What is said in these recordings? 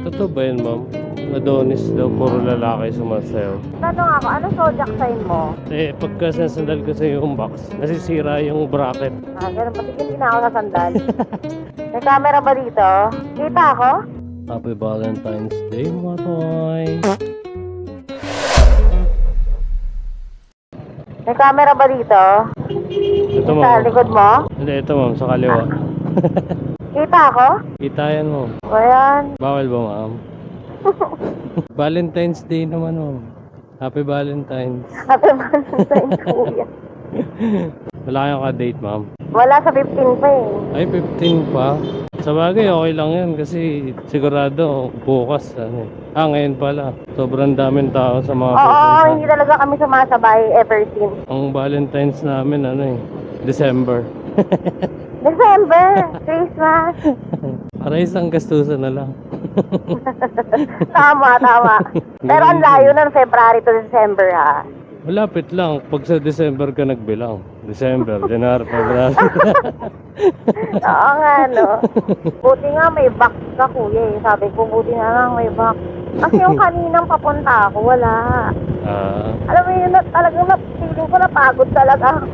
Totoo ba yun, ma'am? Adonis daw, puro lalaki sumasayaw. Tanong ako, ano zodiac sign mo? Eh, pagka sasandal ko sa yung box, nasisira yung bracket. Ganun, patigil na ako sa sandal. May camera ba dito? Kita ako? Happy Valentine's Day, mga toy. May camera ba dito? Ito, Sa ma'am. likod mo? Hindi, ito, ma'am, sa kaliwa. Kita ako? Kita yan, ma'am. Ayan. Bawal ba, ma'am? Valentine's Day naman, ma'am. Happy Valentine's. Happy Valentine's, kuya. Wala kayong ka-date, ma'am? Wala sa 15 pa eh. Ay, 15 pa. Sa bagay, okay lang yan kasi sigurado bukas. Ngayon pala. Sobrang daming tao sa mga Oo, hindi talaga kami sumasabay ever since. Ang Valentine's namin, December. December, Christmas. Para isang gastusan na lang. Tama. Pero ang layo ng February to December ha. Malapit lang. Pag sa December ka nagbilang. December, January, February. Oo nga, no. Buti nga may box ka, kuya eh. Sabi ko, buti nga lang may box. Kasi yung kaninang papunta ako, wala. Alam mo yun, talagang feeling ko napagod talaga ako.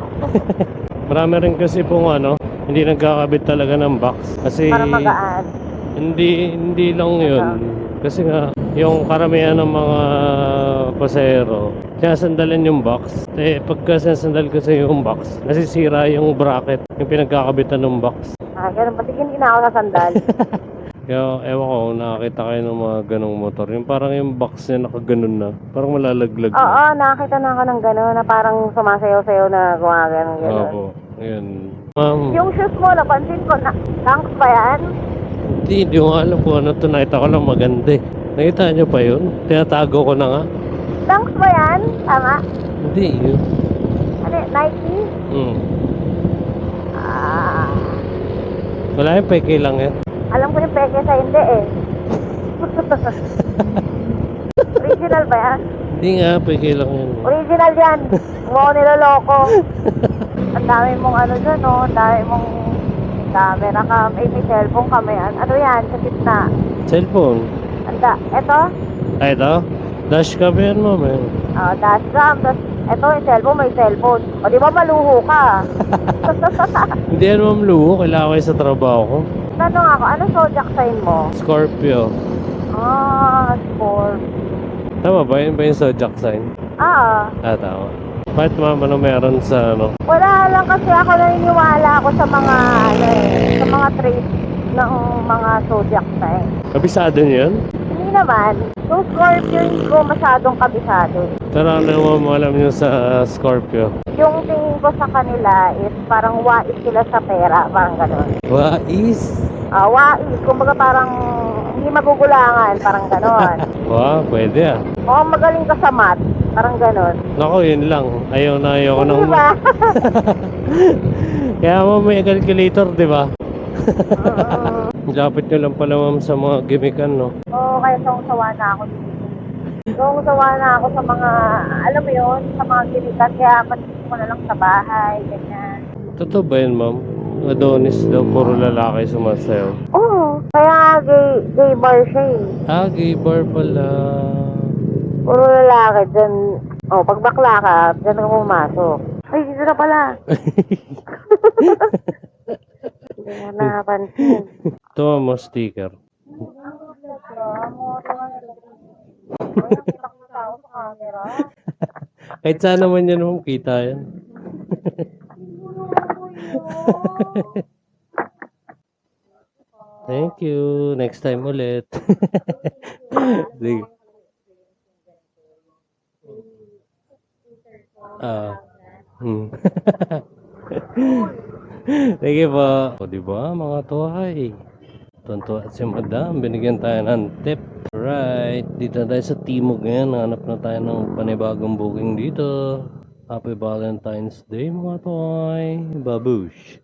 Marami rin kasi pong hindi nagkakabit talaga ng box. Kasi Para magaan. hindi lang yun. Kasi nga, yung karamihan ng mga pasahero, sinasandalan yung box. Eh, pagka sinasandal ko sa yung box, nasisira yung bracket, yung pinagkakabitan ng box. Ganun, patigil na ako sa sandal. Kaya, ewan ko, nakakita kayo ng mga ganong motor. Yung parang yung box niya nakaganon na. Parang malalaglag na. Oo, nakakita na ako ng gano'n na parang sumasayaw-sayaw na gumagano'n gano'n. Opo, yun. Ma'am, Yung shoes mo, napansin ko na, thanks ba yan? hindi ko alam kung ano to. Nakita ko lang maganda eh. Nakita nyo pa yun? Tinatago ko na nga. Thanks ba yan? Tama? Hindi yun. Ano, Nike? Wala yung peke lang yan. Alam ko yung peke sa hindi eh. Original ba yan? Hindi nga, peke lang yan. Original yan. Huwag ako niloloko. Ang dami mong ano dyan, no? Ang dami mong camera ka. May cellphone kami. Ano yan? Sa gitna. Cellphone? Eto? Ay, ito? Dash cam yan, ma'am. Dashcam. Tapos, eto yung cellphone, may cellphone. O di ba maluho ka? Hindi yan, ma'am, luho. Kailangan kayo sa trabaho ko. Tanong ako, ano zodiac sign mo? Scorpio. Scorpio. Tama ba? Yun ba yung zodiac sign? Tama. Bakit, ma'am, ano meron sa Wala lang kasi ako naniniwala ako sa mga sa mga traits ng mga zodiac sign. Kabisado niyo yun? Hindi naman. Yung Scorpio hindi ko masyadong kabisado. Pero ano, ma'am, alam niyo sa Scorpio? Yung tingin ko sa kanila is parang wais sila sa pera, parang gano'n. Wais? Wais, kumbaga parang hindi magugulangan, parang gano'n. Pwede O magaling ka sa math, parang gano'n. Nako, yun lang. Ayaw ko ng... Hindi ba? Kaya mo may calculator, di ba? Lapit nyo lang pala, ma'am, sa mga gimikan, no? Oo, kaya sawa na ako dito. Sawa na ako sa mga, alam mo yun, sa mga gilitan, kaya matigil ko na lang sa bahay, ganyan. Totoo ba yun, ma'am? Adonis daw, puro lalaki sumasayaw. Oo, kaya gay bar siya eh. Gay bar pala. Puro lalaki dyan. Pag bakla ka, dyan ka pumasok. Ay, dito na pala. Hindi mo napansin. Ito, mo sticker. Kahit saan naman yan, ma'am, kita yan. Thank you. Next time ulit. Sige. Sige po. O, diba, mga tuhay? Tuntua si madam. Binigyan tayo ng tip. Right. Dito na tayo sa Timog ngayon. Hanap na tayo ng panibagong booking dito. Happy Valentine's Day, mga tuhay. Babush.